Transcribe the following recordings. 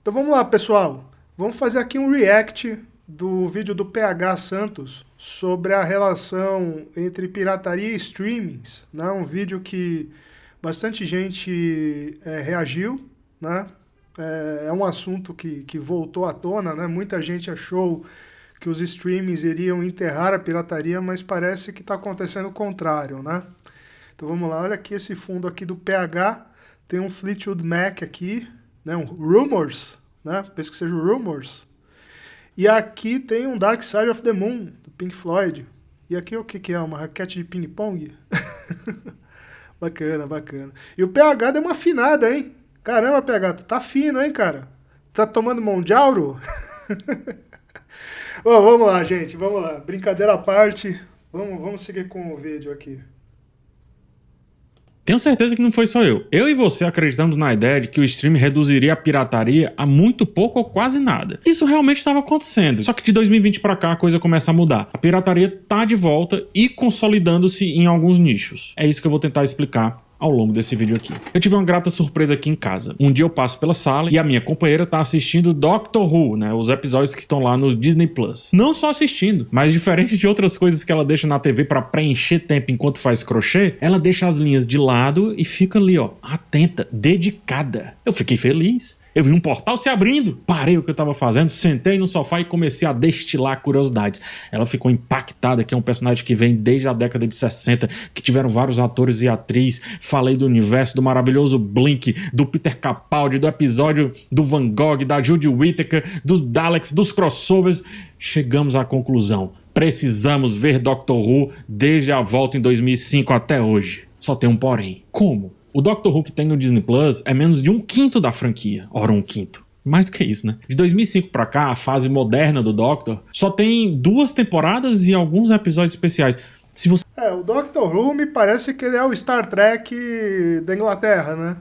Então vamos lá, pessoal. Vamos fazer aqui um react do vídeo do PH Santos sobre a relação entre pirataria e streamings, né? Um vídeo que bastante gente reagiu, né? É um assunto que voltou à tona, né? Muita gente achou que os streamings iriam enterrar a pirataria, mas parece que está acontecendo o contrário, né? Então vamos lá, olha aqui esse fundo aqui do PH, tem um Fleetwood Mac aqui, né? Um Rumors, né? Penso que seja o Rumors. E aqui tem um Dark Side of the Moon, do Pink Floyd. E aqui o que é? Uma raquete de ping-pong? Bacana, bacana. E o PH deu uma afinada, hein? Caramba, PH, tu tá fino, hein, cara? Tá tomando Mondiauro? Bom, vamos lá, gente, vamos lá. Brincadeira à parte, vamos seguir com o vídeo aqui. Tenho certeza que não foi só eu. Eu e você acreditamos na ideia de que o stream reduziria a pirataria a muito pouco ou quase nada. Isso realmente estava acontecendo. Só que de 2020 pra cá a coisa começa a mudar. A pirataria tá de volta e consolidando-se em alguns nichos. É isso que eu vou tentar explicar ao longo desse vídeo aqui. Eu tive uma grata surpresa aqui em casa. Um dia eu passo pela sala e a minha companheira tá assistindo Doctor Who, né? Os episódios que estão lá no Disney Plus. Não só assistindo, mas diferente de outras coisas que ela deixa na TV pra preencher tempo enquanto faz crochê, ela deixa as linhas de lado e fica ali, ó, atenta, dedicada. Eu fiquei feliz. Eu vi um portal se abrindo, parei o que eu tava fazendo, sentei no sofá e comecei a destilar curiosidades. Ela ficou impactada, que é um personagem que vem desde a década de 60, que tiveram vários atores e atrizes. Falei do universo, do maravilhoso Blink, do Peter Capaldi, do episódio do Van Gogh, da Jodie Whittaker, dos Daleks, dos crossovers. Chegamos à conclusão: precisamos ver Doctor Who desde a volta em 2005 até hoje. Só tem um porém. Como? O Doctor Who que tem no Disney Plus é menos de 1/5 da franquia. Ora, 1/5. Mais que isso, né? De 2005 pra cá, a fase moderna do Doctor só tem 2 temporadas e alguns episódios especiais. Se você... O Doctor Who me parece que ele é o Star Trek da Inglaterra, né?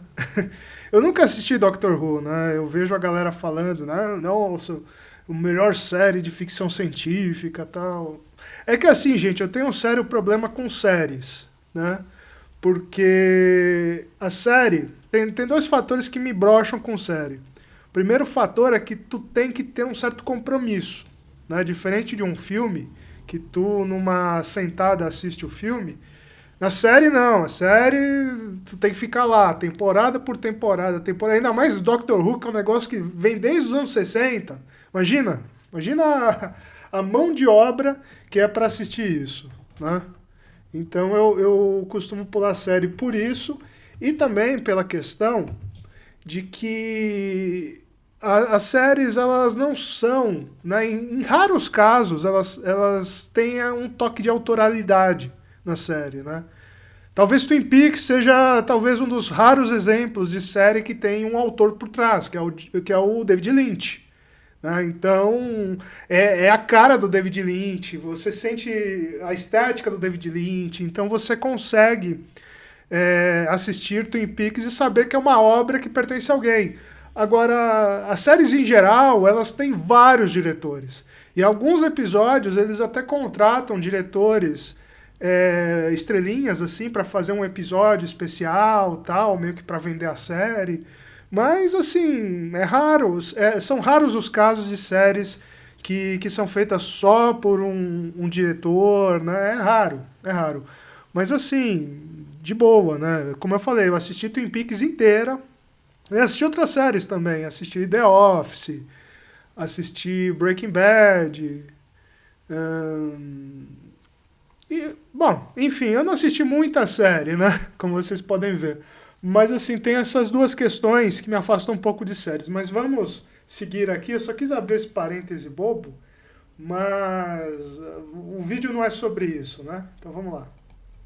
Eu nunca assisti Doctor Who, né? Eu vejo a galera falando, né? Nossa, a melhor série de ficção científica e tal. É que assim, gente, eu tenho um sério problema com séries, né? Porque a série... Tem 2 fatores que me brocham com série. O primeiro fator é que tu tem que ter um certo compromisso, né? Diferente de um filme, que tu numa sentada assiste o filme, na série não. A série tu tem que ficar lá, temporada por temporada. Ainda mais Doctor Who, que é um negócio que vem desde os anos 60. Imagina a mão de obra que é para assistir isso, né? Então eu costumo pular a série por isso, e também pela questão de que as séries elas não são, né, em raros casos, elas têm um toque de autoralidade na série, né? Talvez Twin Peaks seja talvez um dos raros exemplos de série que tem um autor por trás, que é o David Lynch. Então, é a cara do David Lynch, você sente a estética do David Lynch, então você consegue assistir Twin Peaks e saber que é uma obra que pertence a alguém. Agora, as séries em geral, elas têm vários diretores. E alguns episódios, eles até contratam diretores estrelinhas, assim, para fazer um episódio especial, tal, meio que para vender a série. Mas, assim, são raros os casos de séries que são feitas só por um diretor, né? É raro. Mas, assim, de boa, né? Como eu falei, eu assisti Twin Peaks inteira. Eu assisti outras séries também. Assisti The Office, assisti Breaking Bad. Bom, enfim, eu não assisti muita série, né? Como vocês podem ver. Mas, assim, tem essas 2 questões que me afastam um pouco de séries. Mas vamos seguir aqui. Eu só quis abrir esse parêntese bobo, mas o vídeo não é sobre isso, né? Então vamos lá.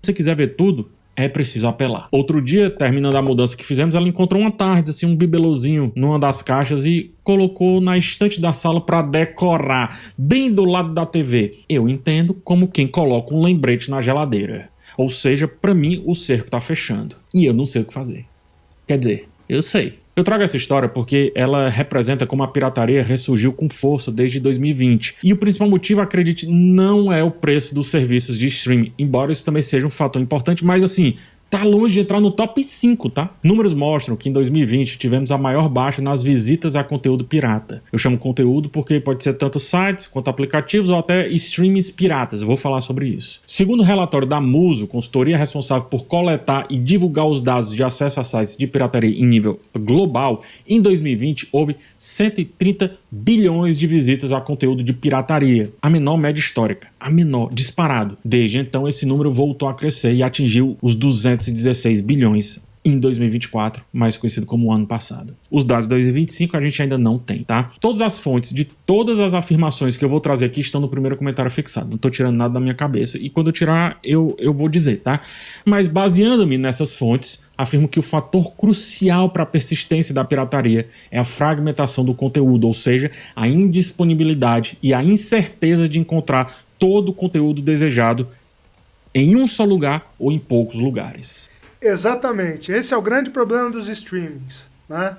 Se você quiser ver tudo, é preciso apelar. Outro dia, terminando a mudança que fizemos, ela encontrou uma tarde, assim, um bibelozinho numa das caixas e colocou na estante da sala pra decorar, bem do lado da TV. Eu entendo como quem coloca um lembrete na geladeira. Ou seja, pra mim o cerco tá fechando. E eu não sei o que fazer. Quer dizer, eu sei. Eu trago essa história porque ela representa como a pirataria ressurgiu com força desde 2020. E o principal motivo, acredite, não é o preço dos serviços de streaming, embora isso também seja um fator importante, mas assim, tá longe de entrar no top 5, tá? Números mostram que em 2020 tivemos a maior baixa nas visitas a conteúdo pirata. Eu chamo conteúdo porque pode ser tanto sites quanto aplicativos ou até streams piratas. Eu vou falar sobre isso. Segundo o relatório da Muso, consultoria responsável por coletar e divulgar os dados de acesso a sites de pirataria em nível global, em 2020 houve 130 bilhões de visitas a conteúdo de pirataria. A menor média histórica. A menor, disparado. Desde então, esse número voltou a crescer e atingiu os 216 bilhões em 2024, mais conhecido como o ano passado. Os dados de 2025 a gente ainda não tem, tá? Todas as fontes de todas as afirmações que eu vou trazer aqui estão no primeiro comentário fixado. Não tô tirando nada da minha cabeça. E quando eu tirar, eu vou dizer, tá? Mas baseando-me nessas fontes, afirmo que o fator crucial para a persistência da pirataria é a fragmentação do conteúdo, ou seja, a indisponibilidade e a incerteza de encontrar todo o conteúdo desejado em um só lugar ou em poucos lugares. Exatamente. Esse é o grande problema dos streamings, né?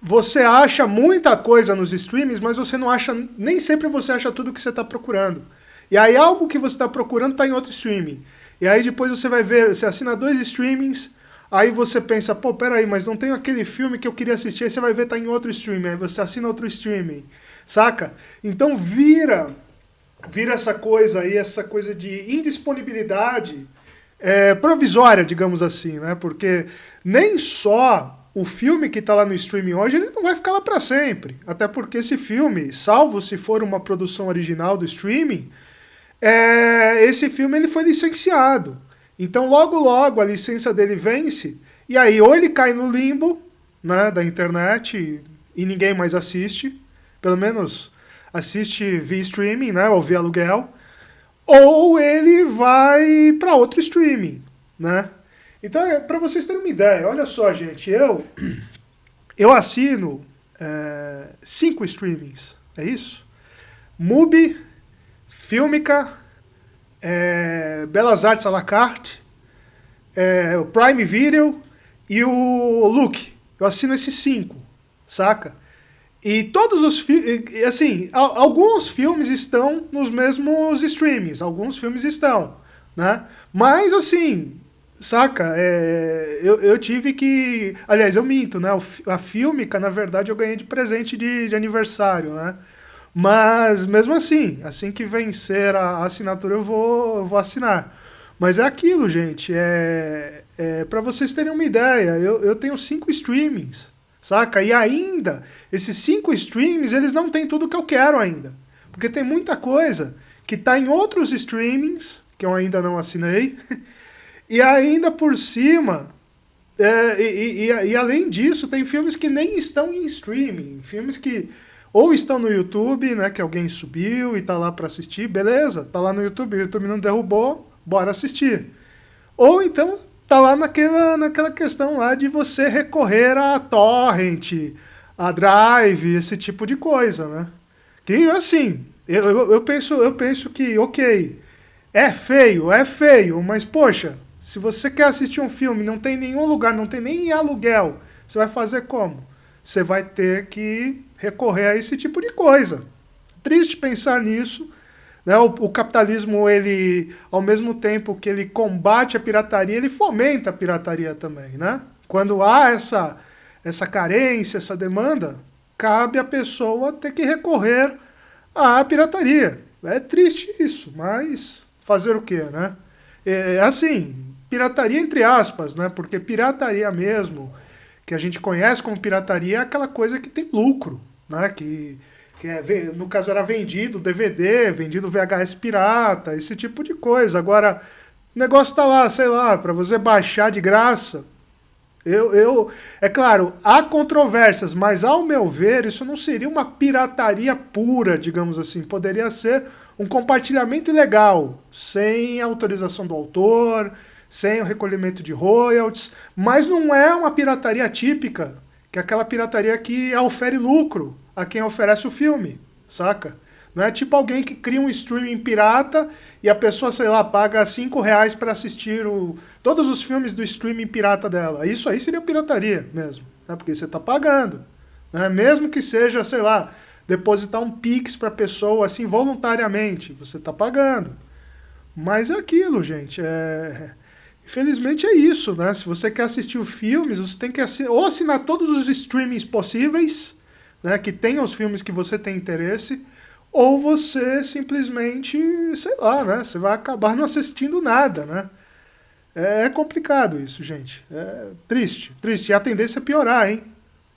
Você acha muita coisa nos streamings, mas você não acha, nem sempre você acha tudo que você está procurando. E aí algo que você está procurando está em outro streaming. E aí depois você vai ver, você assina 2 streamings, aí você pensa, pô, peraí, mas não tem aquele filme que eu queria assistir, aí você vai ver, tá em outro streaming, aí você assina outro streaming, saca? Então vira essa coisa aí, essa coisa de indisponibilidade provisória, digamos assim, né? Porque nem só o filme que está lá no streaming hoje, ele não vai ficar lá para sempre. Até porque esse filme, salvo se for uma produção original do streaming, esse filme ele foi licenciado. Então logo logo a licença dele vence, e aí ou ele cai no limbo, né, da internet e ninguém mais assiste, pelo menos assiste via streaming, né, ou via aluguel, ou ele vai para outro streaming, né? Então, para vocês terem uma ideia, olha só, gente, eu assino 5 streamings, é isso? Mubi, Filmica, Belas Artes à la carte, o Prime Video e o Look. Eu assino esses 5, saca? E todos os filmes, assim, alguns filmes estão nos mesmos streamings, alguns filmes estão, né? Mas, assim, saca, eu tive que... Aliás, eu minto, né? A Filmica, na verdade, eu ganhei de presente de aniversário, né? Mas, mesmo assim que vencer a assinatura, eu vou assinar. Mas é aquilo, gente, para vocês terem uma ideia, eu tenho 5 streamings, saca? E ainda, esses 5 streamings, eles não têm tudo que eu quero ainda. Porque tem muita coisa que tá em outros streamings, que eu ainda não assinei, e ainda por cima, e além disso, tem filmes que nem estão em streaming, filmes que ou estão no YouTube, né, que alguém subiu e tá lá para assistir, beleza, tá lá no YouTube, o YouTube não derrubou, bora assistir. Ou então tá lá naquela questão lá de você recorrer a torrent, a drive, esse tipo de coisa, né? Que assim, eu penso que, ok, é feio, mas poxa, se você quer assistir um filme, não tem nenhum lugar, não tem nem aluguel, você vai fazer como? Você vai ter que recorrer a esse tipo de coisa. Triste pensar nisso, né? O capitalismo, ele, ao mesmo tempo que ele combate a pirataria, ele fomenta a pirataria também, né? Quando há essa carência, essa demanda, cabe à pessoa ter que recorrer à pirataria. É triste isso, mas fazer o quê, né? Assim, pirataria entre aspas, né? Porque pirataria mesmo, que a gente conhece como pirataria, é aquela coisa que tem lucro, né? Que no caso era vendido DVD, vendido VHS pirata, esse tipo de coisa. Agora, o negócio tá lá, sei lá, para você baixar de graça. É claro, há controvérsias, mas ao meu ver, isso não seria uma pirataria pura, digamos assim. Poderia ser um compartilhamento ilegal, sem autorização do autor, sem o recolhimento de royalties, mas não é uma pirataria típica, que é aquela pirataria que ofere lucro a quem oferece o filme, saca? Não é tipo alguém que cria um streaming pirata e a pessoa, sei lá, paga R$5 para assistir todos os filmes do streaming pirata dela. Isso aí seria pirataria mesmo, né? Porque você está pagando, né? Mesmo que seja, sei lá, depositar um Pix para a pessoa assim voluntariamente, você está pagando. Mas é aquilo, gente. Infelizmente é isso, né? Se você quer assistir os filmes, você tem que ou assinar todos os streamings possíveis, né, que tenham os filmes que você tem interesse, ou você simplesmente, sei lá, né? Você vai acabar não assistindo nada, né? É complicado isso, gente. É triste, triste. E a tendência é piorar, hein?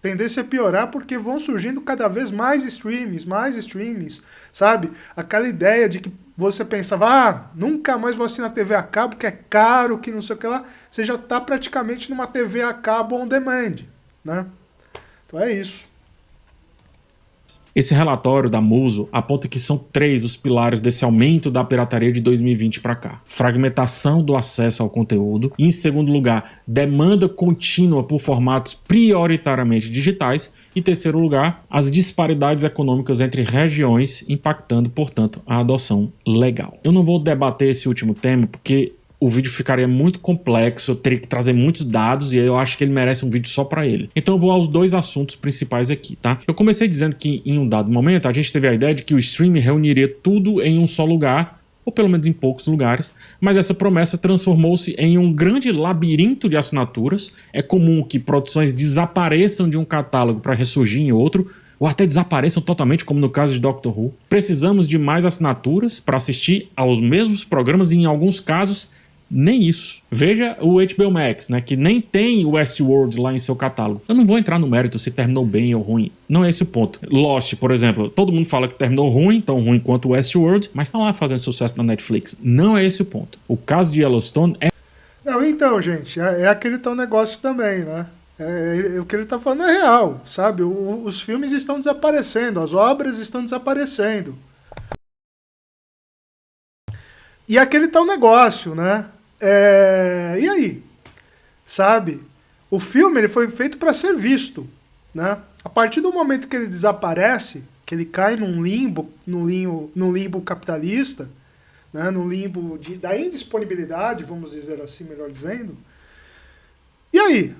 Tendência é piorar porque vão surgindo cada vez mais streamings, sabe? Aquela ideia de que você pensava, nunca mais vou assinar TV a cabo, que é caro, que não sei o que lá. Você já está praticamente numa TV a cabo on demand, né? Então é isso. Esse relatório da Muso aponta que são 3 os pilares desse aumento da pirataria de 2020 para cá. Fragmentação do acesso ao conteúdo. E, em segundo lugar, demanda contínua por formatos prioritariamente digitais. E, em terceiro lugar, as disparidades econômicas entre regiões, impactando, portanto, a adoção legal. Eu não vou debater esse último tema porque o vídeo ficaria muito complexo, eu teria que trazer muitos dados e eu acho que ele merece um vídeo só para ele. Então eu vou aos 2 assuntos principais aqui, tá? Eu comecei dizendo que em um dado momento a gente teve a ideia de que o streaming reuniria tudo em um só lugar, ou pelo menos em poucos lugares, mas essa promessa transformou-se em um grande labirinto de assinaturas. É comum que produções desapareçam de um catálogo para ressurgir em outro, ou até desapareçam totalmente, como no caso de Doctor Who. Precisamos de mais assinaturas para assistir aos mesmos programas e, em alguns casos, nem isso. Veja o HBO Max, né, que nem tem o Westworld lá em seu catálogo. Eu não vou entrar no mérito se terminou bem ou ruim. Não é esse o ponto. Lost, por exemplo, todo mundo fala que terminou ruim, tão ruim quanto o Westworld, mas tá lá fazendo sucesso na Netflix. Não é esse o ponto. O caso de Yellowstone é... Não, então, gente, é aquele tal negócio também, né? O que ele tá falando é real, sabe? Os filmes estão desaparecendo, as obras estão desaparecendo. E aquele tal negócio, né? E aí? Sabe? O filme ele foi feito para ser visto, né? A partir do momento que ele desaparece, que ele cai num limbo, no limbo capitalista, né? No limbo da indisponibilidade, vamos dizer assim, melhor dizendo. E aí?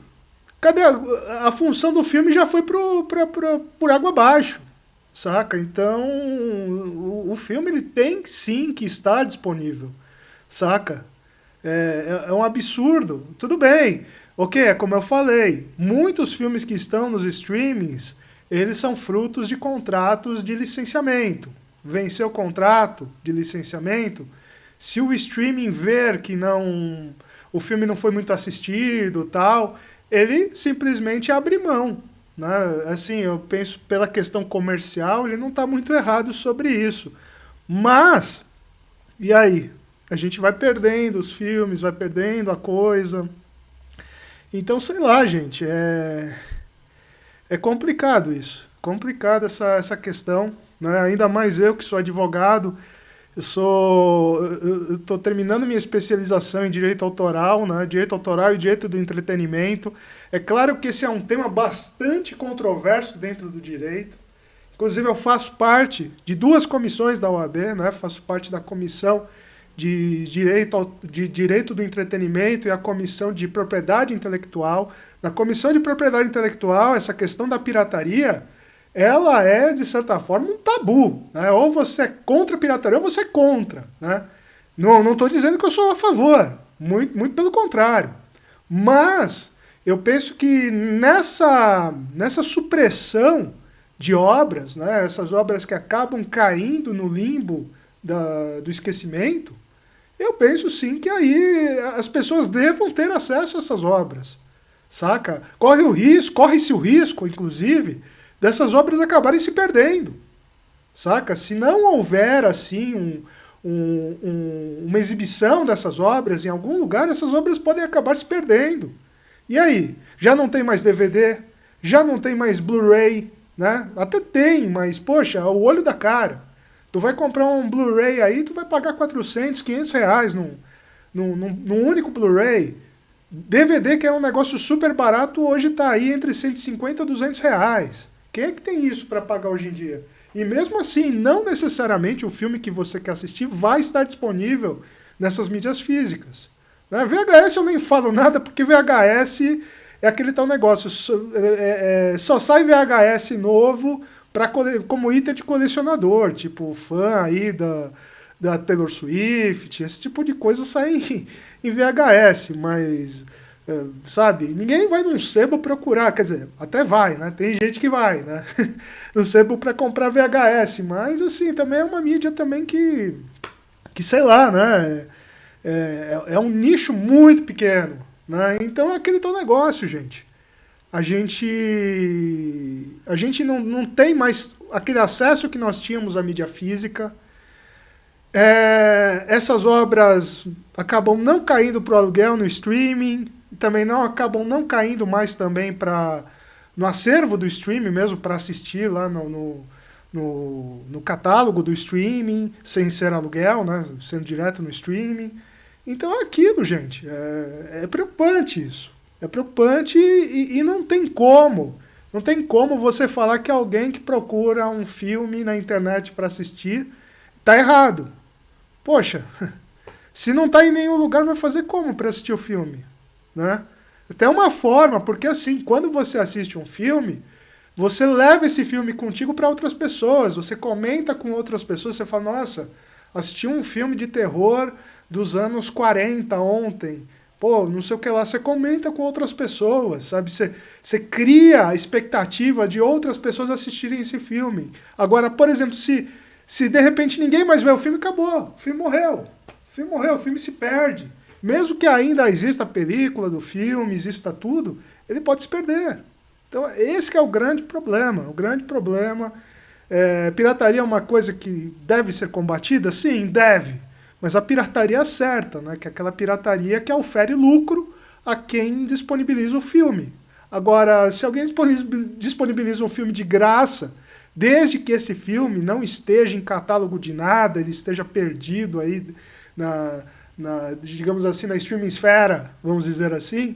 Cadê a função do filme já foi por água abaixo, saca? Então, o filme ele tem sim que estar disponível, saca? É um absurdo. Tudo bem. Ok, é como eu falei. Muitos filmes que estão nos streamings, eles são frutos de contratos de licenciamento. Venceu o contrato de licenciamento, se o streaming ver que o filme não foi muito assistido, tal, ele simplesmente abre mão, né? Assim, eu penso pela questão comercial, ele não está muito errado sobre isso. Mas, e aí? A gente vai perdendo os filmes, vai perdendo a coisa. Então, sei lá, gente, é complicado isso. Complicado essa questão, né? Ainda mais eu que sou advogado. Eu estou terminando minha especialização em direito autoral, né? Direito autoral e direito do entretenimento. É claro que esse é um tema bastante controverso dentro do direito. Inclusive, eu faço parte de 2 comissões da OAB, né? Faço parte da comissão de direito do entretenimento e a comissão de propriedade intelectual. Na comissão de propriedade intelectual, essa questão da pirataria, ela é, de certa forma, um tabu, né? Ou você é contra a pirataria ou você é contra, né? Não estou dizendo que eu sou a favor, muito pelo contrário. Mas eu penso que nessa supressão de obras, né? Essas obras que acabam caindo no limbo do esquecimento, eu penso sim que aí as pessoas devam ter acesso a essas obras, saca? Corre-se o risco, inclusive, dessas obras acabarem se perdendo, saca? Se não houver, assim, uma exibição dessas obras em algum lugar, essas obras podem acabar se perdendo. E aí? Já não tem mais DVD, já não tem mais Blu-ray, né? Até tem, mas, poxa, é o olho da cara. Tu vai comprar um Blu-ray aí, tu vai pagar 400, 500 reais num único Blu-ray. DVD, que é um negócio super barato, hoje tá aí entre 150 e 200 reais. Quem é que tem isso para pagar hoje em dia? E mesmo assim, não necessariamente o filme que você quer assistir vai estar disponível nessas mídias físicas. Né? VHS eu nem falo nada, porque VHS é aquele tal negócio. Só sai VHS novo como item de colecionador, tipo fã aí da Taylor Swift, esse tipo de coisa sai em VHS, mas, sabe, ninguém vai num sebo procurar, quer dizer, até vai, né? Tem gente que vai, né? No sebo para comprar VHS, mas assim, também é uma mídia também que sei lá, né? É um nicho muito pequeno, né? Então é aquele teu negócio, gente. A gente não tem mais aquele acesso que nós tínhamos à mídia física. Essas obras acabam não caindo para o aluguel no streaming, também não acabam não caindo mais também no acervo do streaming mesmo para assistir lá no catálogo do streaming, sem ser aluguel, né, sendo direto no streaming. Então é aquilo, gente. É preocupante isso. É preocupante e não tem como. Não tem como você falar que alguém que procura um filme na internet para assistir tá errado. Poxa, se não tá em nenhum lugar, vai fazer como para assistir o filme? Né? Tem uma forma, porque assim, quando você assiste um filme, você leva esse filme contigo para outras pessoas, você comenta com outras pessoas, você fala, nossa, assisti um filme de terror dos anos 40 ontem, pô, não sei o que lá, você comenta com outras pessoas, sabe? Você cria a expectativa de outras pessoas assistirem esse filme. Agora, por exemplo, se de repente ninguém mais vê o filme, acabou, o filme morreu. O filme morreu, o filme se perde. Mesmo que ainda exista a película do filme, exista tudo, ele pode se perder. Então, esse que é o grande problema. O grande problema. Pirataria é uma coisa que deve ser combatida? Sim, deve. Mas a pirataria certa, né? Que é aquela pirataria que ofere lucro a quem disponibiliza o filme. Agora, se alguém disponibiliza um filme de graça, desde que esse filme não esteja em catálogo de nada, ele esteja perdido aí digamos assim, na streaming esfera, vamos dizer assim,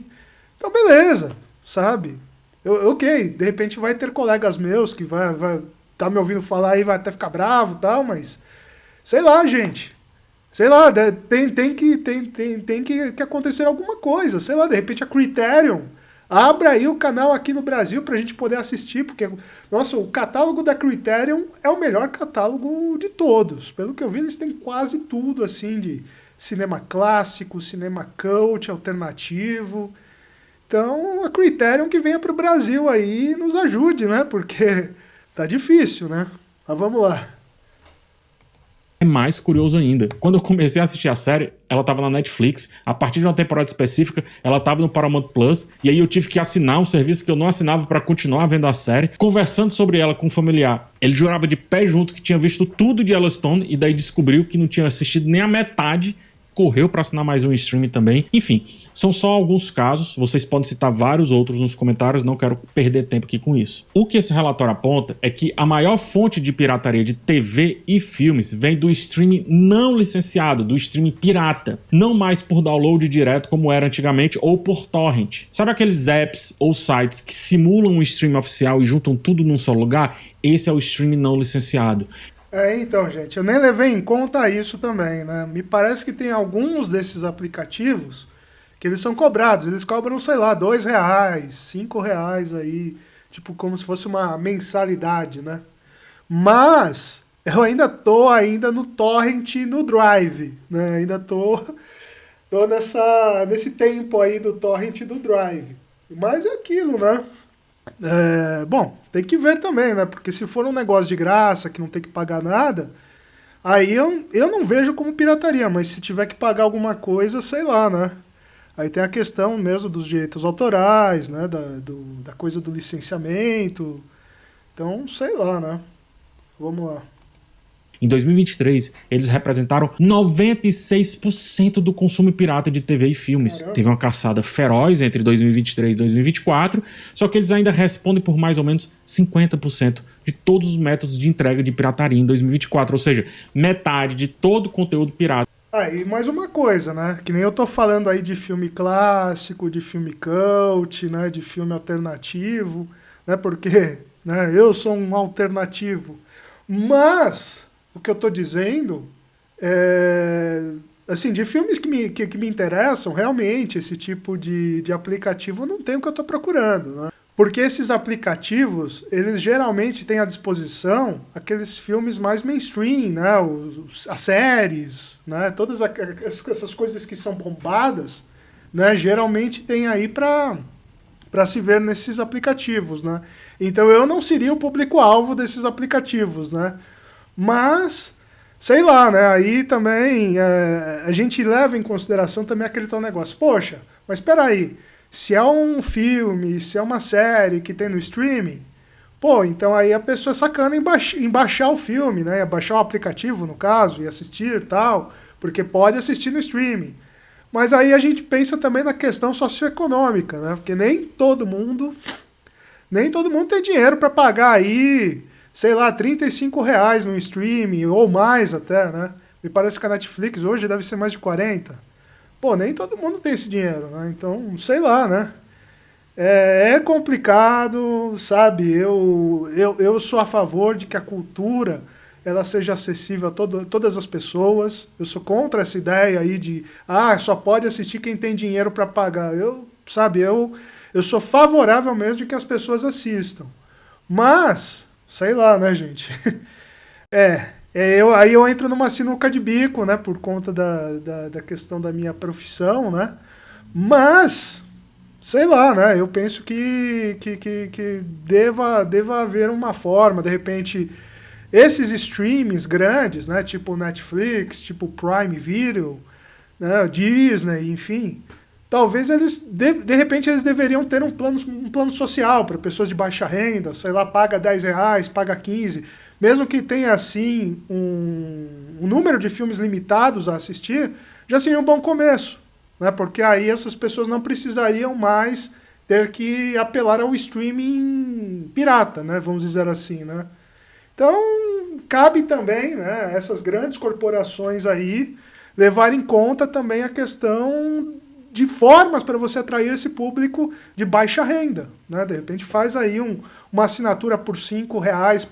então beleza, sabe? Ok, de repente vai ter colegas meus que vai tá me ouvindo falar aí, vai até ficar bravo e tal, mas sei lá, gente. Sei lá, tem que acontecer alguma coisa. Sei lá, de repente a Criterion abra aí o canal aqui no Brasil pra gente poder assistir, porque, nossa, o catálogo da Criterion é o melhor catálogo de todos. Pelo que eu vi, eles têm quase tudo, assim, de cinema clássico, cinema cult, alternativo. Então, a Criterion que venha pro Brasil aí e nos ajude, né? Porque tá difícil, né? Mas vamos lá. É mais curioso ainda. Quando eu comecei a assistir a série, ela tava na Netflix. A partir de uma temporada específica, ela tava no Paramount Plus. E aí eu tive que assinar um serviço que eu não assinava para continuar vendo a série. Conversando sobre ela com um familiar, ele jurava de pé junto que tinha visto tudo de Yellowstone e daí descobriu que não tinha assistido nem a metade. Correu para assinar mais um streaming também. Enfim, são só alguns casos. Vocês podem citar vários outros nos comentários. Não quero perder tempo aqui com isso. O que esse relatório aponta é que a maior fonte de pirataria de TV e filmes vem do streaming não licenciado, do streaming pirata. Não mais por download direto como era antigamente ou por torrent. Sabe aqueles apps ou sites que simulam um streaming oficial e juntam tudo num só lugar? Esse é o streaming não licenciado. Então, gente, eu nem levei em conta isso também, né? Me parece que tem alguns desses aplicativos que eles são cobrados. Eles cobram, sei lá, R$2, R$5 aí, tipo como se fosse uma mensalidade, né? Mas eu ainda tô no torrent e no drive, né? Ainda tô nesse tempo aí do torrent e do drive. Mas é aquilo, né? Bom, tem que ver também, né? Porque se for um negócio de graça, que não tem que pagar nada, aí eu não vejo como pirataria, mas se tiver que pagar alguma coisa, sei lá, né? Aí tem a questão mesmo dos direitos autorais, né? Da coisa do licenciamento. Então, sei lá, né? Vamos lá. Em 2023, eles representaram 96% do consumo pirata de TV e filmes. Caramba. Teve uma caçada feroz entre 2023 e 2024, só que eles ainda respondem por mais ou menos 50% de todos os métodos de entrega de pirataria em 2024, ou seja, metade de todo o conteúdo pirata. E mais uma coisa, né? Que nem eu tô falando aí de filme clássico, de filme cult, né? De filme alternativo, né? Porque, né? Eu sou um alternativo. Mas o que eu tô dizendo assim, de filmes que me interessam, realmente, esse tipo de aplicativo não tem o que eu tô procurando, né? Porque esses aplicativos, eles geralmente têm à disposição aqueles filmes mais mainstream, né? As séries, né? Todas essas coisas que são bombadas, né? Geralmente tem aí para se ver nesses aplicativos, né? Então eu não seria o público-alvo desses aplicativos, né? Mas, sei lá, né? Aí também a gente leva em consideração também aquele tal negócio. Poxa, mas espera aí. Se é um filme, se é uma série que tem no streaming, pô, então aí a pessoa é sacana em baixar o filme, né? Baixar o aplicativo, no caso, e assistir e tal, porque pode assistir no streaming. Mas aí a gente pensa também na questão socioeconômica, né? Porque nem todo mundo tem dinheiro para pagar aí, sei lá, R$ 35 no streaming, ou mais até, né? Me parece que a Netflix hoje deve ser mais de 40. Pô, nem todo mundo tem esse dinheiro, né? Então, sei lá, né? É complicado, sabe? Eu sou a favor de que a cultura ela seja acessível a todas as pessoas. Eu sou contra essa ideia aí de só pode assistir quem tem dinheiro para pagar. Eu sou favorável mesmo de que as pessoas assistam. Mas, sei lá, né, gente? Aí eu entro numa sinuca de bico, né? Por conta da questão da minha profissão, né? Mas, sei lá, né? Eu penso que deva haver uma forma, de repente, esses streamings grandes, né? Tipo Netflix, tipo Prime Video, né? Disney, enfim. Talvez eles, de repente, eles deveriam ter um plano social para pessoas de baixa renda, sei lá, paga R$ 10, paga 15. Mesmo que tenha, assim, um número de filmes limitados a assistir, já seria um bom começo, né? Porque aí essas pessoas não precisariam mais ter que apelar ao streaming pirata, né? Vamos dizer assim, né? Então, cabe também, né, essas grandes corporações aí levar em conta também a questão de formas para você atrair esse público de baixa renda, né? De repente faz aí uma assinatura por R$ 5,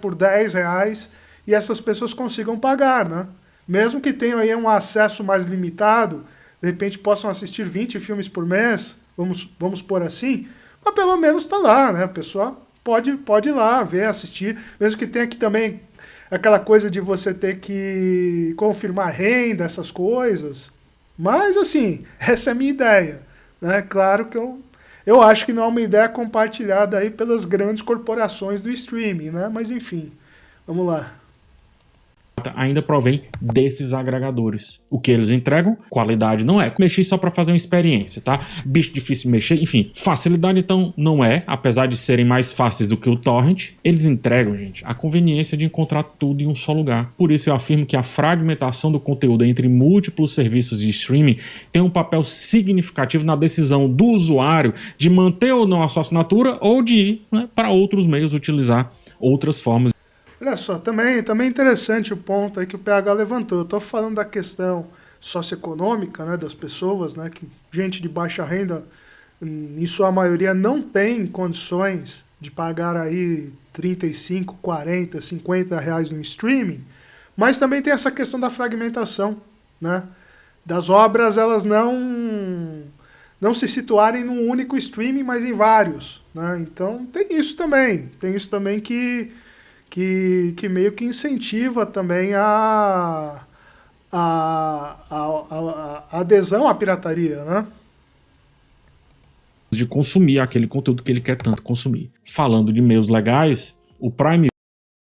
por R$ 10 e essas pessoas consigam pagar, né? Mesmo que tenham aí um acesso mais limitado, de repente possam assistir 20 filmes por mês, vamos pôr assim, mas pelo menos está lá, né? A pessoa pode ir lá ver, assistir, mesmo que tenha aqui também aquela coisa de você ter que confirmar renda, essas coisas. Mas, assim, essa é a minha ideia, né? Claro que eu acho que não é uma ideia compartilhada aí pelas grandes corporações do streaming, né? Mas, enfim, vamos lá. Ainda provém desses agregadores. O que eles entregam, qualidade não é. Mexi só para fazer uma experiência, tá? Bicho difícil de mexer, enfim. Facilidade então não é, apesar de serem mais fáceis do que o torrent. Eles entregam, gente, a conveniência de encontrar tudo em um só lugar. Por isso eu afirmo que a fragmentação do conteúdo entre múltiplos serviços de streaming tem um papel significativo na decisão do usuário de manter ou não a sua assinatura ou de ir, né, para outros meios, utilizar outras formas. Olha só, também é interessante o ponto aí que o PH levantou. Eu estou falando da questão socioeconômica, né, das pessoas, né, que gente de baixa renda, em sua maioria, não tem condições de pagar aí 35, 40, 50 reais no streaming, mas também tem essa questão da fragmentação, né, das obras elas não se situarem num único streaming, mas em vários, né, então tem isso também que meio que incentiva também a adesão à pirataria, né? De consumir aquele conteúdo que ele quer tanto consumir. Falando de meios legais, o Prime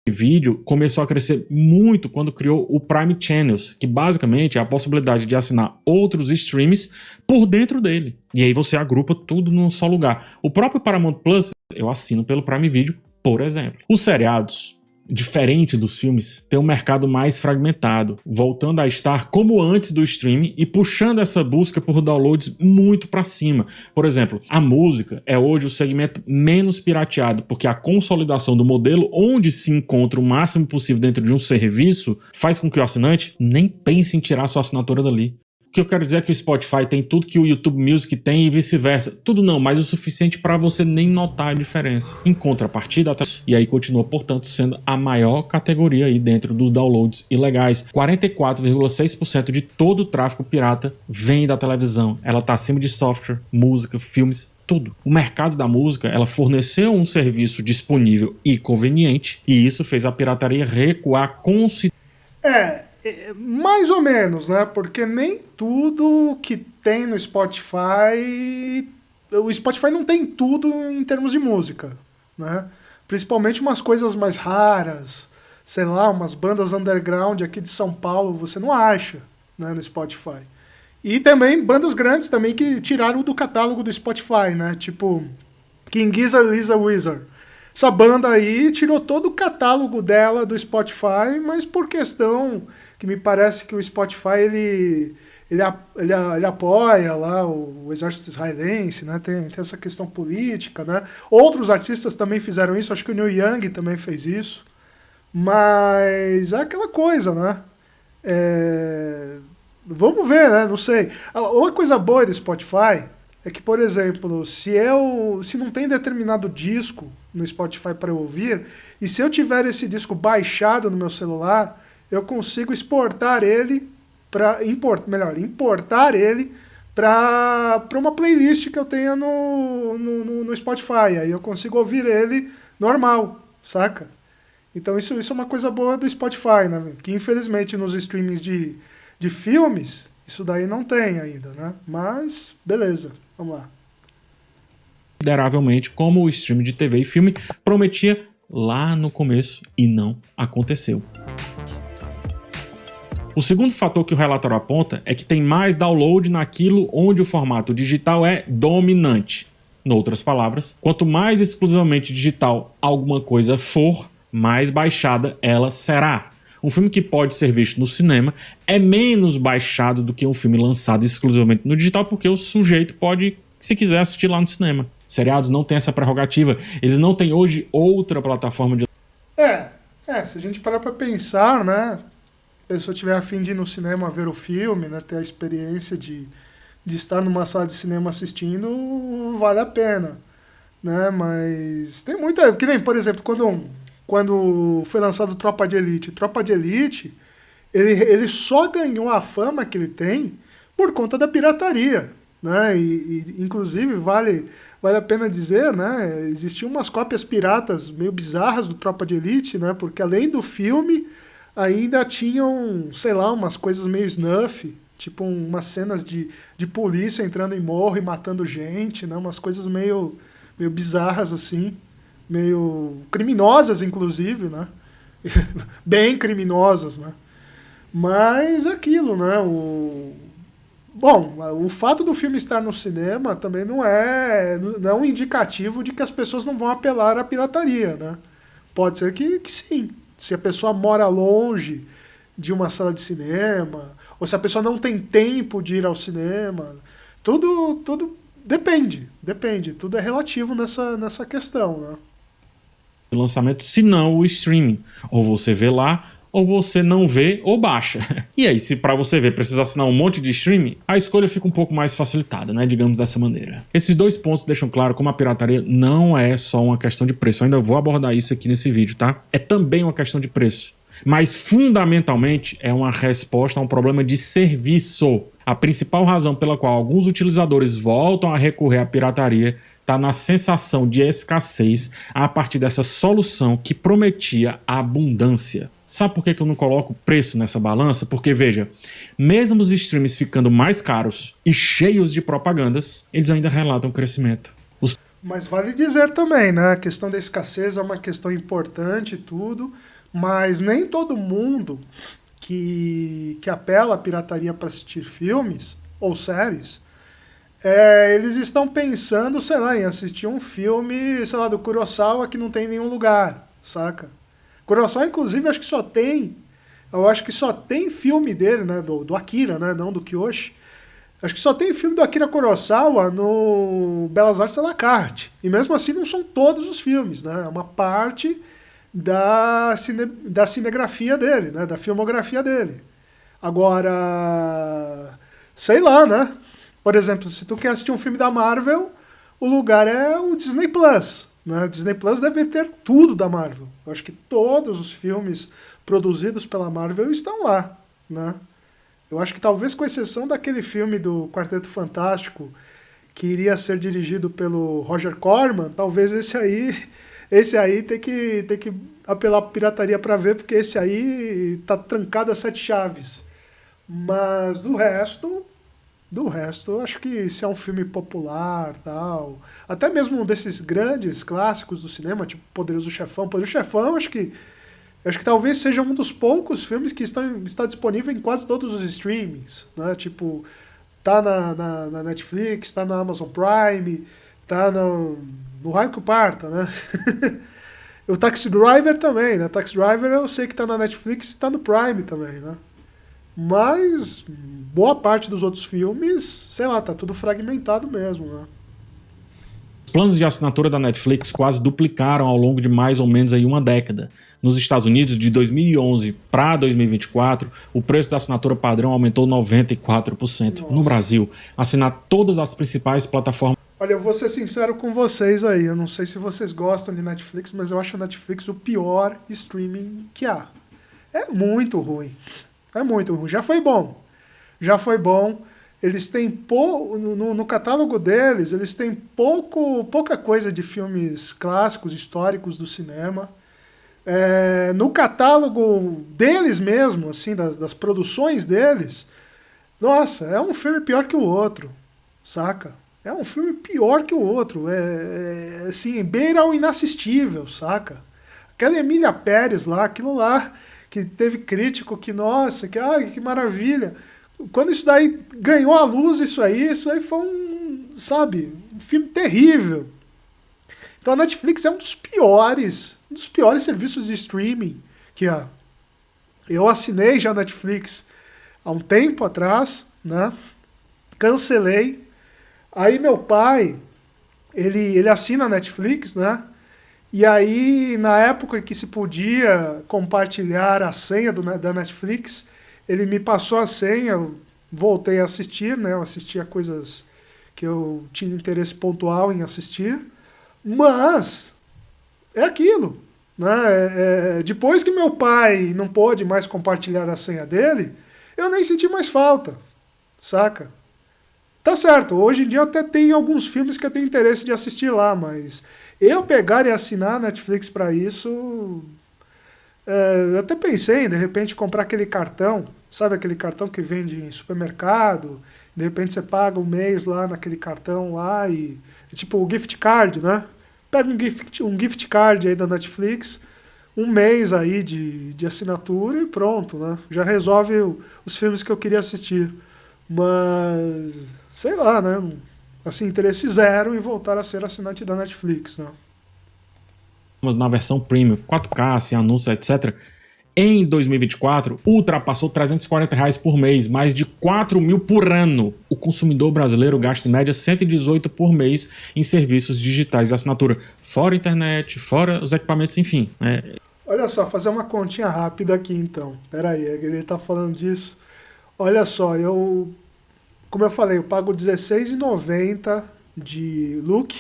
Video começou a crescer muito quando criou o Prime Channels, que basicamente é a possibilidade de assinar outros streams por dentro dele. E aí você agrupa tudo num só lugar. O próprio Paramount Plus, eu assino pelo Prime Video, por exemplo. Os seriados, diferente dos filmes, tem um mercado mais fragmentado, voltando a estar como antes do streaming e puxando essa busca por downloads muito para cima. Por exemplo, a música é hoje o segmento menos pirateado, porque a consolidação do modelo onde se encontra o máximo possível dentro de um serviço faz com que o assinante nem pense em tirar sua assinatura dali. O que eu quero dizer é que o Spotify tem tudo que o YouTube Music tem e vice-versa. Tudo não, mas o suficiente para você nem notar a diferença. Em contrapartida, e aí continua, portanto, sendo a maior categoria aí dentro dos downloads ilegais. 44,6% de todo o tráfego pirata vem da televisão. Ela está acima de software, música, filmes, tudo. O mercado da música, ela forneceu um serviço disponível e conveniente, e isso fez a pirataria recuar consideravelmente. Mais ou menos, né? Porque nem tudo que tem no Spotify. O Spotify não tem tudo em termos de música, né? Principalmente umas coisas mais raras, sei lá, umas bandas underground aqui de São Paulo, você não acha, né, no Spotify. E também bandas grandes também que tiraram do catálogo do Spotify, né? Tipo King Gizzard, Lisa Wizard. Essa banda aí tirou todo o catálogo dela do Spotify, mas por questão que me parece que o Spotify ele apoia lá o exército israelense, né? Tem essa questão política, né? Outros artistas também fizeram isso, acho que o Neil Young também fez isso. Mas é aquela coisa, né? Vamos ver, né? Não sei. Uma coisa boa do Spotify é que, por exemplo, se não tem determinado disco no Spotify para eu ouvir, e se eu tiver esse disco baixado no meu celular, eu consigo exportar ele importar ele para uma playlist que eu tenha no Spotify. Aí eu consigo ouvir ele normal, saca? Então isso é uma coisa boa do Spotify, né? Que infelizmente nos streamings de filmes, isso daí não tem ainda, né? Mas, beleza, vamos lá. Consideravelmente, como o streaming de TV e filme prometia lá no começo e não aconteceu. O segundo fator que o relatório aponta é que tem mais download naquilo onde o formato digital é dominante. Em outras palavras, quanto mais exclusivamente digital alguma coisa for, mais baixada ela será. Um filme que pode ser visto no cinema é menos baixado do que um filme lançado exclusivamente no digital, porque o sujeito pode, se quiser, assistir lá no cinema. Seriados não têm essa prerrogativa. Eles não têm hoje outra plataforma de... Se a gente parar pra pensar, né? Se a pessoa tiver a fim de ir no cinema ver o filme, né? Ter a experiência de estar numa sala de cinema assistindo, vale a pena, né? Mas tem muita... Que nem, por exemplo, quando foi lançado Tropa de Elite, ele só ganhou a fama que ele tem por conta da pirataria, né? Inclusive, vale a pena dizer, né? Existiam umas cópias piratas meio bizarras do Tropa de Elite, né? Porque além do filme, ainda tinham, sei lá, umas coisas meio snuff, tipo umas cenas de polícia entrando em morro e matando gente, né? Umas coisas meio bizarras assim. Meio criminosas, inclusive, né? Bem criminosas, né? Mas aquilo, né? O fato do filme estar no cinema também não é um indicativo de que as pessoas não vão apelar à pirataria, né? Pode ser que sim. Se a pessoa mora longe de uma sala de cinema, ou se a pessoa não tem tempo de ir ao cinema, tudo depende. Tudo é relativo nessa questão, né? lançamento, se não o streaming. Ou você vê lá, ou você não vê ou baixa. E aí, se para você ver precisa assinar um monte de streaming, a escolha fica um pouco mais facilitada, né? Digamos dessa maneira. Esses dois pontos deixam claro como a pirataria não é só uma questão de preço. Eu ainda vou abordar isso aqui nesse vídeo, tá? É também uma questão de preço. Mas, fundamentalmente, é uma resposta a um problema de serviço. A principal razão pela qual alguns utilizadores voltam a recorrer à pirataria está na sensação de escassez a partir dessa solução que prometia abundância. Sabe por que eu não coloco preço nessa balança? Porque, veja, mesmo os streams ficando mais caros e cheios de propagandas, eles ainda relatam crescimento. Mas vale dizer também, né? A questão da escassez é uma questão importante e tudo, mas nem todo mundo que apela à pirataria para assistir filmes ou séries, eles estão pensando, sei lá, em assistir um filme, sei lá, do Kurosawa que não tem em nenhum lugar, saca? Kurosawa, inclusive, eu acho que só tem filme dele, né, do Akira, né, não do Kyoshi. Acho que só tem filme do Akira Kurosawa no Belas Artes à la carte. E mesmo assim não são todos os filmes, né? É uma parte da cinegrafia dele, né? Da filmografia dele. Agora, sei lá, né? Por exemplo, se tu quer assistir um filme da Marvel, o lugar é o Disney Plus, né? O Disney Plus deve ter tudo da Marvel. Eu acho que todos os filmes produzidos pela Marvel estão lá, né? Eu acho que talvez com exceção daquele filme do Quarteto Fantástico, que iria ser dirigido pelo Roger Corman, talvez esse aí tem que apelar para pirataria para ver, porque esse aí tá trancado a 7 chaves. Mas do resto, eu acho que se é um filme popular, tal, até mesmo um desses grandes clássicos do cinema, tipo Poderoso Chefão, eu acho que talvez seja um dos poucos filmes que está disponível em quase todos os streamings, né? Tipo, tá na Netflix, tá na Amazon Prime, tá no raio que parta, né? O Taxi Driver também, né? Taxi Driver eu sei que tá na Netflix e tá no Prime também, né? Mas boa parte dos outros filmes, sei lá, tá tudo fragmentado mesmo, né? Os planos de assinatura da Netflix quase duplicaram ao longo de mais ou menos aí uma década. Nos Estados Unidos, de 2011 para 2024, o preço da assinatura padrão aumentou 94%. Nossa. No Brasil, assinar todas as principais plataformas. Olha, eu vou ser sincero com vocês aí, eu não sei se vocês gostam de Netflix, mas eu acho a Netflix o pior streaming que há. É muito ruim. É muito ruim. Já foi bom. Já foi bom. Eles têm no catálogo deles, eles têm pouca coisa de filmes clássicos, históricos do cinema. No catálogo deles mesmo, assim, das produções deles, nossa, é um filme pior que o outro, saca? É um filme pior que o outro. Assim, beira ao inassistível, saca? Aquela Emília Pérez lá, aquilo lá, que teve crítico que, nossa, que maravilha. Quando isso daí ganhou a luz, isso aí foi um filme terrível. Então a Netflix é um dos piores serviços de streaming que há. Eu assinei já a Netflix há um tempo atrás, né? Cancelei. Aí meu pai, ele assina a Netflix, né? E aí, na época que se podia compartilhar a senha da Netflix, ele me passou a senha, eu voltei a assistir, né? Eu assistia coisas que eu tinha interesse pontual em assistir. Mas é aquilo, né? Depois que meu pai não pôde mais compartilhar a senha dele, eu nem senti mais falta, saca? Tá certo, hoje em dia eu até tenho alguns filmes que eu tenho interesse de assistir lá, mas eu pegar e assinar a Netflix pra isso... eu até pensei em, de repente, comprar aquele cartão, sabe aquele cartão que vende em supermercado, de repente você paga um mês lá naquele cartão lá e tipo o gift card, né? Pega um gift card aí da Netflix, um mês aí de assinatura e pronto, né? Já resolve os filmes que eu queria assistir. Mas, sei lá, né? Assim, interesse zero em voltar a ser assinante da Netflix, né? Na versão premium, 4K, sem anúncio, etc. Em 2024, ultrapassou R$340 por mês, mais de 4 mil por ano. O consumidor brasileiro gasta em média 118 por mês em serviços digitais de assinatura, fora a internet, fora os equipamentos, enfim. Olha só, fazer uma continha rápida aqui então. Pera aí, ele tá falando disso. Olha só, como eu falei, eu pago R$16,90 de Look,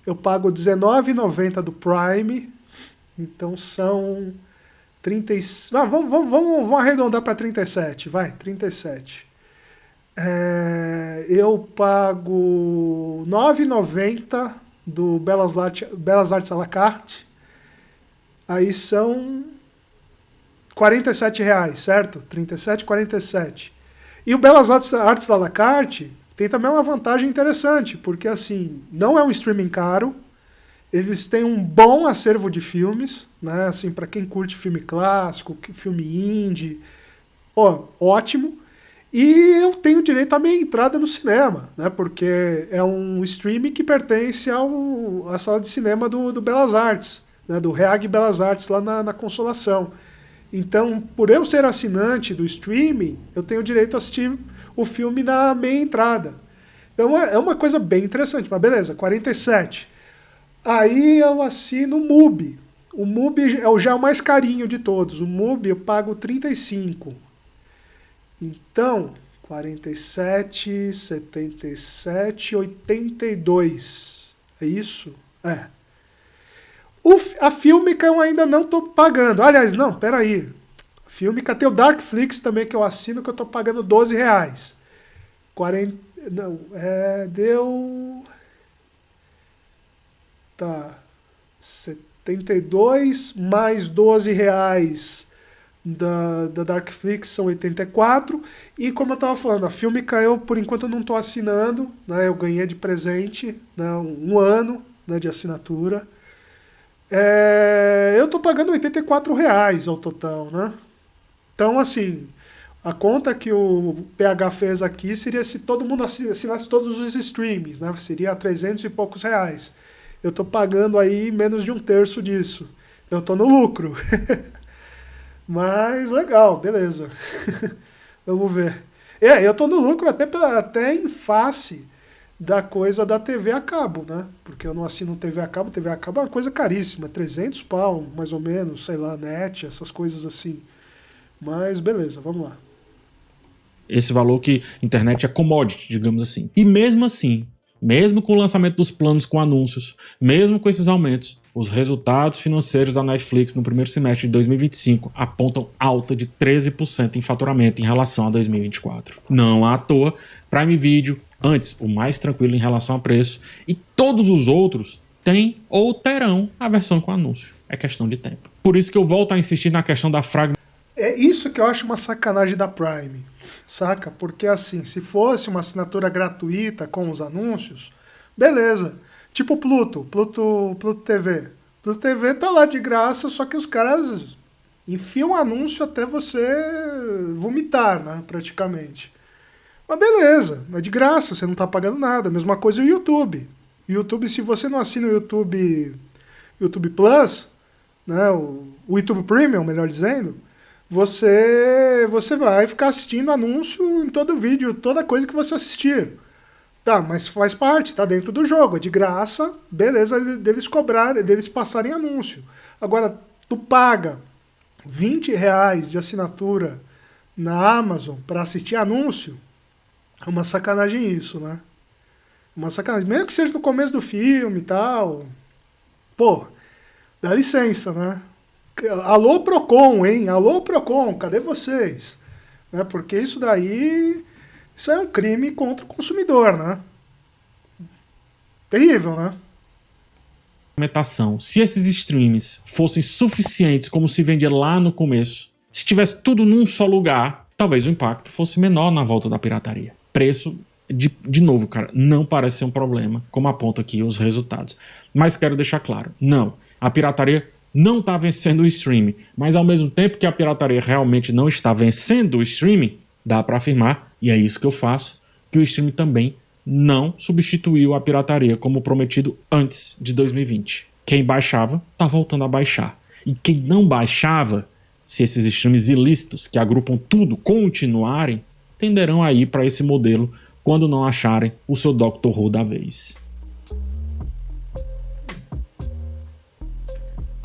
eu pago R$19,90 do Prime, então são 30. Vamos arredondar para 37, vai, 37. Eu pago R$9,90 do Belas Artes à la carte, aí são R$47, certo? 37, 47. E o Belas Artes à la carte tem também uma vantagem interessante, porque assim, não é um streaming caro, eles têm um bom acervo de filmes, né? Assim, para quem curte filme clássico, filme indie, ótimo. E eu tenho direito à minha entrada no cinema, né? Porque é um streaming que pertence à sala de cinema do Belas Artes, né? Do Reag Belas Artes lá na Consolação. Então, por eu ser assinante do streaming, eu tenho direito a assistir o filme na meia entrada. Então é uma coisa bem interessante, mas beleza, 47. Aí eu assino o MUBI. O MUBI já é o mais carinho de todos. O MUBI eu pago 35. Então, 47, 77, 82. É isso? É. A Filmica eu ainda não estou pagando. Aliás, não, peraí. A Filmica tem o Darkflix também que eu assino, que eu estou pagando R$12. Não, deu... Tá. 72 mais R$ 12 da Darkflix são 84. E como eu tava falando, a Filmica eu, por enquanto, eu não tô assinando, né? Eu ganhei de presente, né? Um ano, né, de assinatura. Eu tô pagando R$ 84 ao total, né? Então, assim, a conta que o PH fez aqui seria se todo mundo assinasse todos os streams, né? Seria 300 e poucos reais. Eu tô pagando aí menos de um terço disso. Eu tô no lucro. Mas legal, beleza. Vamos ver. Eu tô no lucro até em face da coisa da TV a cabo, né? Porque eu não assino TV a cabo. TV a cabo é uma coisa caríssima, 300 pau, mais ou menos, sei lá, net, essas coisas assim. Mas beleza, vamos lá. Esse valor que internet é commodity, digamos assim. E mesmo assim, mesmo com o lançamento dos planos com anúncios, mesmo com esses aumentos, os resultados financeiros da Netflix no primeiro semestre de 2025 apontam alta de 13% em faturamento em relação a 2024. Não à toa, Prime Video, antes o mais tranquilo em relação a preço, e todos os outros têm ou terão a versão com anúncio. É questão de tempo. Por isso que eu volto a insistir na questão da fragmentação. É isso que eu acho uma sacanagem da Prime, saca? Porque assim, se fosse uma assinatura gratuita com os anúncios, beleza. Tipo Pluto TV. Pluto TV tá lá de graça, só que os caras enfiam anúncio até você vomitar, né? Praticamente. Mas beleza, é de graça, você não tá pagando nada. Mesma coisa o YouTube. YouTube, se você não assina o YouTube Plus, né? O YouTube Premium, melhor dizendo, você vai ficar assistindo anúncio em todo vídeo, toda coisa que você assistir. Tá, mas faz parte, tá dentro do jogo, é de graça, beleza, deles cobrarem, deles passarem anúncio. Agora, tu paga R$ 20 de assinatura na Amazon para assistir anúncio, é uma sacanagem isso, né? Uma sacanagem, mesmo que seja no começo do filme e tal. Pô, dá licença, né? Alô Procon, hein? Alô Procon, cadê vocês? Né? Porque isso é um crime contra o consumidor, né? Terrível, né? Se esses streams fossem suficientes como se vendia lá no começo, se tivesse tudo num só lugar, talvez o impacto fosse menor na volta da pirataria. Preço, de novo, cara, não parece ser um problema, como aponta aqui os resultados. Mas quero deixar claro, não, a pirataria não está vencendo o streaming, mas ao mesmo tempo que a pirataria realmente não está vencendo o streaming, dá para afirmar, e é isso que eu faço, que o streaming também não substituiu a pirataria como prometido antes de 2020. Quem baixava, tá voltando a baixar. E quem não baixava, se esses streams ilícitos que agrupam tudo continuarem, tenderão a ir para esse modelo quando não acharem o seu Dr. Who da vez.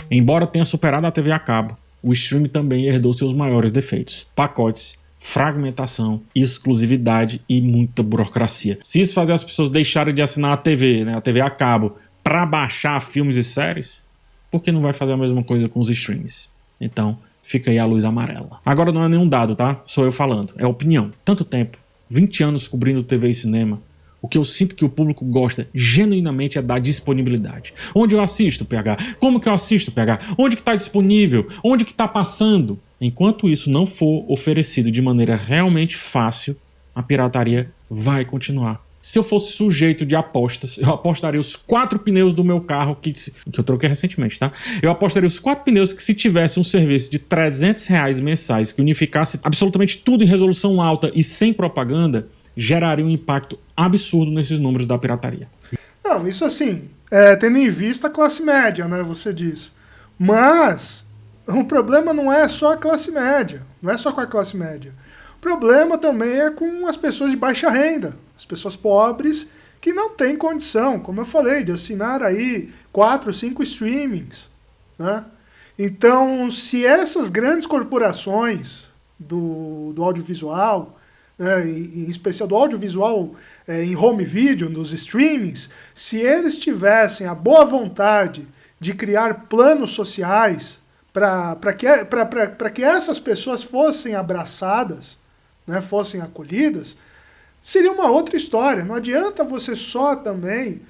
Embora tenha superado a TV a cabo, o streaming também herdou seus maiores defeitos: pacotes, fragmentação, exclusividade e muita burocracia. Se isso fazer as pessoas deixarem de assinar a TV, né, a TV a cabo, para baixar filmes e séries, por que não vai fazer a mesma coisa com os streams? Então, fica aí a luz amarela. Agora não é nenhum dado, tá? Sou eu falando, é opinião. Tanto tempo, 20 anos cobrindo TV e cinema, o que eu sinto que o público gosta genuinamente é da disponibilidade. Onde eu assisto, PH? Como que eu assisto, PH? Onde que está disponível? Onde que está passando? Enquanto isso não for oferecido de maneira realmente fácil, a pirataria vai continuar. Se eu fosse sujeito de apostas, eu apostaria os 4 pneus do meu carro, que eu troquei recentemente, tá? Eu apostaria os 4 pneus que, se tivesse um serviço de R$ 300 mensais que unificasse absolutamente tudo em resolução alta e sem propaganda, geraria um impacto absurdo nesses números da pirataria. Não, isso assim, tendo em vista a classe média, né, você diz. Mas o problema não é só a classe média, não é só com a classe média. O problema também é com as pessoas de baixa renda, as pessoas pobres que não têm condição, como eu falei, de assinar aí 4, 5 streamings, né? Então, se essas grandes corporações do audiovisual, em especial do audiovisual em home video, nos streamings, se eles tivessem a boa vontade de criar planos sociais para que essas pessoas fossem abraçadas, né, fossem acolhidas, seria uma outra história. Não adianta você só também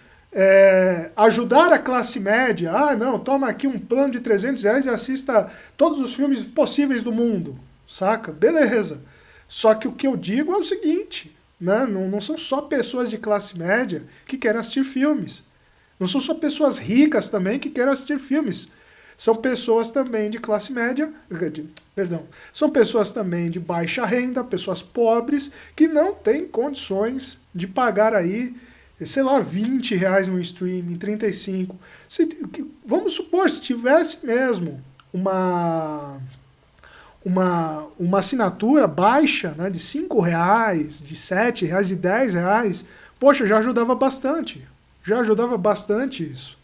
ajudar a classe média. Ah, não, toma aqui um plano de R$ 300 e assista todos os filmes possíveis do mundo, saca? Beleza. Só que o que eu digo é o seguinte, né? Não são só pessoas de classe média que querem assistir filmes. Não são só pessoas ricas também que querem assistir filmes. São pessoas também de classe média, perdão, são pessoas também de baixa renda, pessoas pobres, que não têm condições de pagar aí, sei lá, R$ 20 no streaming, 35. Vamos supor, se tivesse mesmo uma assinatura baixa, né, de R$ 5, de R$ 7, de R$ 10, poxa, já ajudava bastante. Já ajudava bastante isso,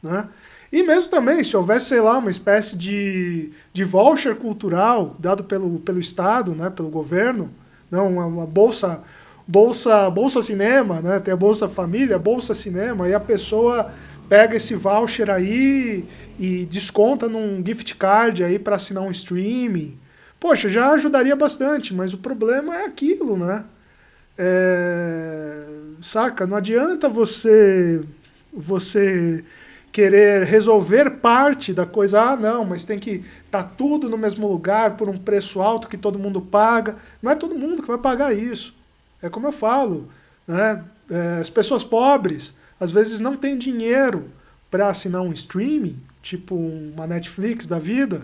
né? E mesmo também, se houvesse, sei lá, uma espécie de voucher cultural dado pelo Estado, né, pelo governo, não, uma bolsa cinema, né, tem a Bolsa Família, a Bolsa Cinema, e a pessoa pega esse voucher aí e desconta num gift card aí para assinar um streaming. Poxa, já ajudaria bastante, mas o problema é aquilo, né? Saca? Não adianta você querer resolver parte da coisa. Ah, não, mas tem que tá tudo no mesmo lugar por um preço alto que todo mundo paga. Não é todo mundo que vai pagar isso. É como eu falo, né? As pessoas pobres às vezes não têm dinheiro para assinar um streaming, tipo uma Netflix da vida,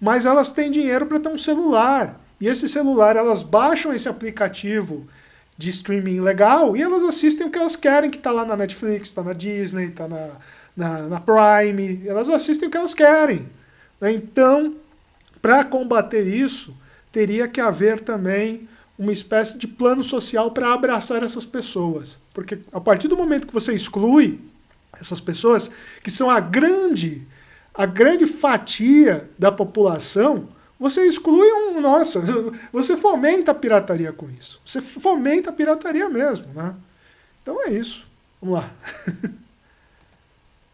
mas elas têm dinheiro para ter um celular. E esse celular, elas baixam esse aplicativo de streaming legal e elas assistem o que elas querem, que está lá na Netflix, está na Disney, está na Prime, elas assistem o que elas querem. Então, para combater isso, teria que haver também uma espécie de plano social para abraçar essas pessoas. Porque a partir do momento que você exclui essas pessoas, que são a grande fatia da população, você exclui Nossa, você fomenta a pirataria com isso. Você fomenta a pirataria mesmo, né? Então é isso. Vamos lá.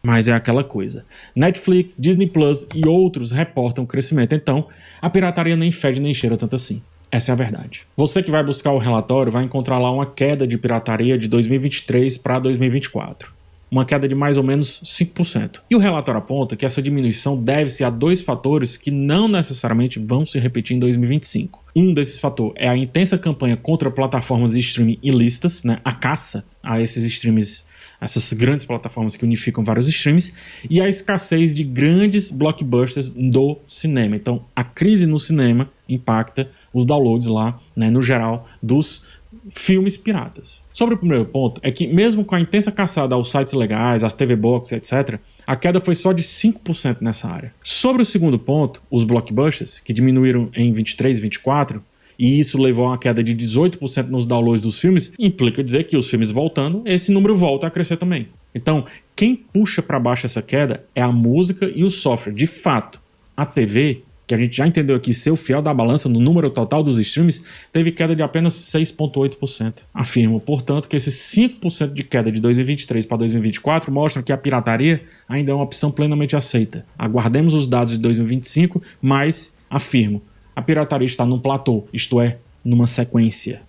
Mas é aquela coisa. Netflix, Disney Plus e outros reportam crescimento. Então, a pirataria nem fede nem cheira tanto assim. Essa é a verdade. Você que vai buscar o relatório vai encontrar lá uma queda de pirataria de 2023 para 2024. Uma queda de mais ou menos 5%. E o relatório aponta que essa diminuição deve-se a dois fatores que não necessariamente vão se repetir em 2025. Um desses fatores é a intensa campanha contra plataformas de streaming ilícitas, né? A caça a esses streams, essas grandes plataformas que unificam vários streams, e a escassez de grandes blockbusters do cinema. Então, a crise no cinema impacta os downloads lá, né, no geral, dos filmes piratas. Sobre o primeiro ponto, é que mesmo com a intensa caçada aos sites legais, às TV Box, etc., a queda foi só de 5% nessa área. Sobre o segundo ponto, os blockbusters, que diminuíram em 23 e 24, e isso levou a uma queda de 18% nos downloads dos filmes, implica dizer que os filmes voltando, esse número volta a crescer também. Então, quem puxa para baixo essa queda é a música e o software. De fato, a TV, que a gente já entendeu aqui ser o fiel da balança no número total dos streams, teve queda de apenas 6,8%. Afirmo, portanto, que esses 5% de queda de 2023 para 2024 mostram que a pirataria ainda é uma opção plenamente aceita. Aguardemos os dados de 2025, mas, afirmo, a pirataria está num platô, isto é, numa sequência.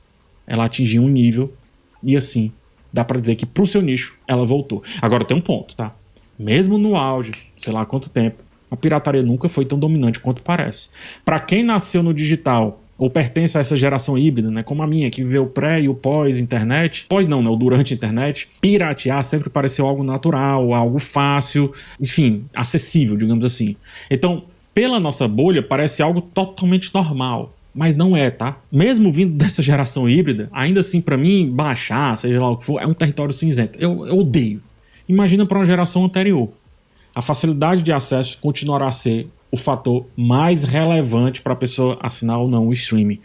Ela atingiu um nível e, assim, dá para dizer que pro seu nicho ela voltou. Agora tem um ponto, tá? Mesmo no auge, sei lá quanto tempo, a pirataria nunca foi tão dominante quanto parece. Para quem nasceu no digital ou pertence a essa geração híbrida, né, como a minha, que viveu o pré e o pós-internet, pós não, né, o durante a internet, piratear sempre pareceu algo natural, algo fácil, enfim, acessível, digamos assim. Então, pela nossa bolha, parece algo totalmente normal. Mas não é, tá? Mesmo vindo dessa geração híbrida, ainda assim, para mim, baixar, seja lá o que for, é um território cinzento. Eu odeio. Imagina para uma geração anterior. A facilidade de acesso continuará a ser o fator mais relevante para a pessoa assinar ou não o streaming.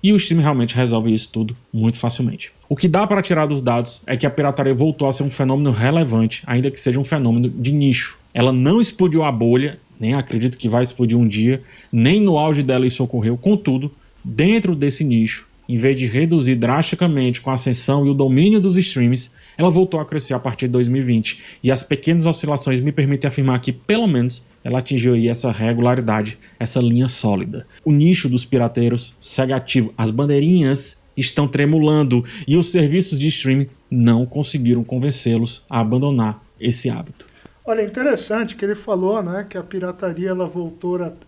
E o streaming realmente resolve isso tudo muito facilmente. O que dá para tirar dos dados é que a pirataria voltou a ser um fenômeno relevante, ainda que seja um fenômeno de nicho. Ela não explodiu a bolha, nem acredito que vai explodir um dia, nem no auge dela isso ocorreu. Contudo, dentro desse nicho, em vez de reduzir drasticamente com a ascensão e o domínio dos streams, ela voltou a crescer a partir de 2020. E as pequenas oscilações me permitem afirmar que, pelo menos, ela atingiu aí essa regularidade, essa linha sólida. O nicho dos pirateiros segue ativo. As bandeirinhas estão tremulando e os serviços de streaming não conseguiram convencê-los a abandonar esse hábito. Olha, interessante que ele falou, né, que a pirataria ela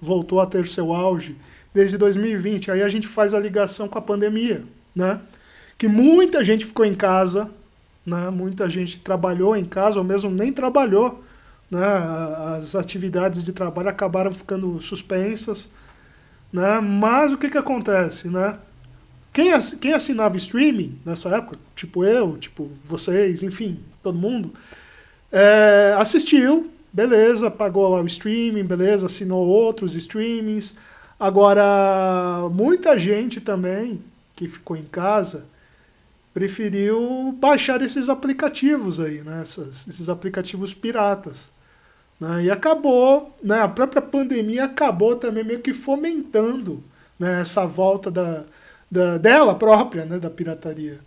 voltou a ter seu auge desde 2020. Aí a gente faz a ligação com a pandemia, né? Que muita gente ficou em casa, né? Muita gente trabalhou em casa ou mesmo nem trabalhou, né? As atividades de trabalho acabaram ficando suspensas, né? Mas o que que acontece, né? Quem assinava streaming nessa época, tipo eu, tipo vocês, enfim, todo mundo, assistiu, beleza, pagou lá o streaming, beleza, assinou outros streamings. Agora, muita gente também que ficou em casa preferiu baixar esses aplicativos aí, né? Esses aplicativos piratas. Né? E acabou, né? A própria pandemia acabou também meio que fomentando, né? Essa volta dela própria, né? Da pirataria.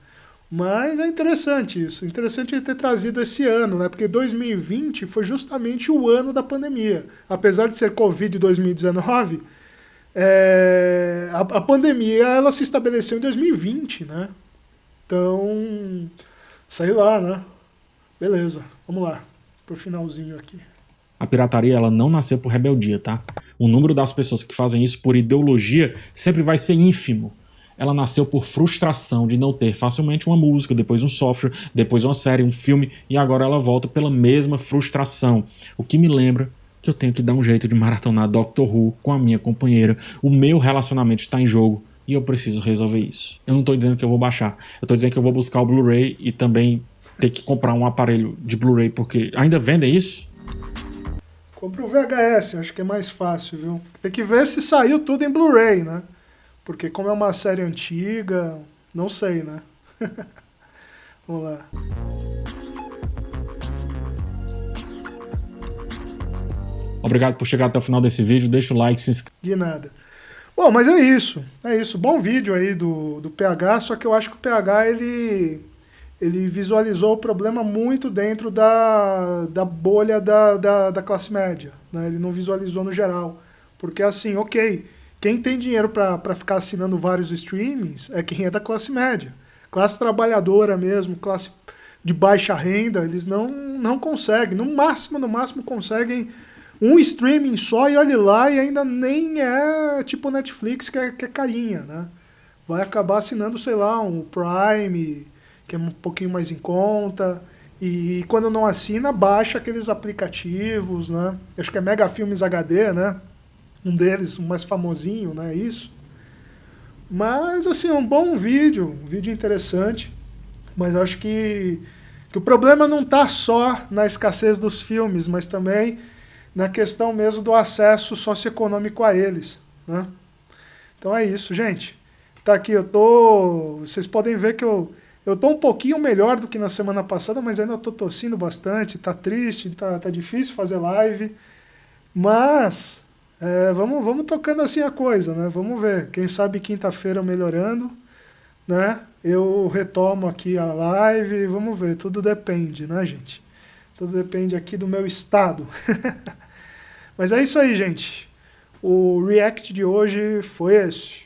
Mas é interessante isso. Interessante ele ter trazido esse ano, né? Porque 2020 foi justamente o ano da pandemia. Apesar de ser Covid 2019, a pandemia ela se estabeleceu em 2020, né? Então, sei lá, né? Beleza, vamos lá, pro finalzinho aqui. A pirataria ela não nasceu por rebeldia, tá? O número das pessoas que fazem isso por ideologia sempre vai ser ínfimo. Ela nasceu por frustração de não ter facilmente uma música, depois um software, depois uma série, um filme, e agora ela volta pela mesma frustração. O que me lembra que eu tenho que dar um jeito de maratonar Doctor Who com a minha companheira. O meu relacionamento está em jogo e eu preciso resolver isso. Eu não estou dizendo que eu vou baixar, eu estou dizendo que eu vou buscar o Blu-ray e também ter que comprar um aparelho de Blu-ray, porque ainda vendem isso? Compre o VHS, acho que é mais fácil, viu? Tem que ver se saiu tudo em Blu-ray, né? Porque como é uma série antiga, não sei, né? Vamos lá. Obrigado por chegar até o final desse vídeo, deixa o like, se inscreve. De nada. Bom, mas é isso. É isso. Bom vídeo aí do PH, só que eu acho que o PH, ele visualizou o problema muito dentro da bolha da classe média, né? Ele não visualizou no geral. Porque assim, ok, quem tem dinheiro para ficar assinando vários streamings é quem é da classe média. Classe trabalhadora mesmo, classe de baixa renda, eles não conseguem. No máximo conseguem um streaming só e olhe lá, e ainda nem é tipo Netflix que é carinha, né? Vai acabar assinando, sei lá, um Prime, que é um pouquinho mais em conta, e quando não assina, baixa aqueles aplicativos, né? Acho que é Mega Filmes HD, né? Um deles, o mais famosinho, né? Isso. Mas, assim, um um vídeo interessante, mas eu acho que o problema não está só na escassez dos filmes, mas também na questão mesmo do acesso socioeconômico a eles, né? Então é isso, gente. Tá aqui, vocês podem ver que eu tô um pouquinho melhor do que na semana passada, mas ainda tô tossindo bastante, tá triste, tá difícil fazer live, mas vamos tocando assim a coisa, né? Vamos ver, quem sabe quinta-feira melhorando, né? Eu retomo aqui a live, vamos ver, tudo depende, né, gente? Tudo depende aqui do meu estado. Mas é isso aí, gente. O react de hoje foi esse.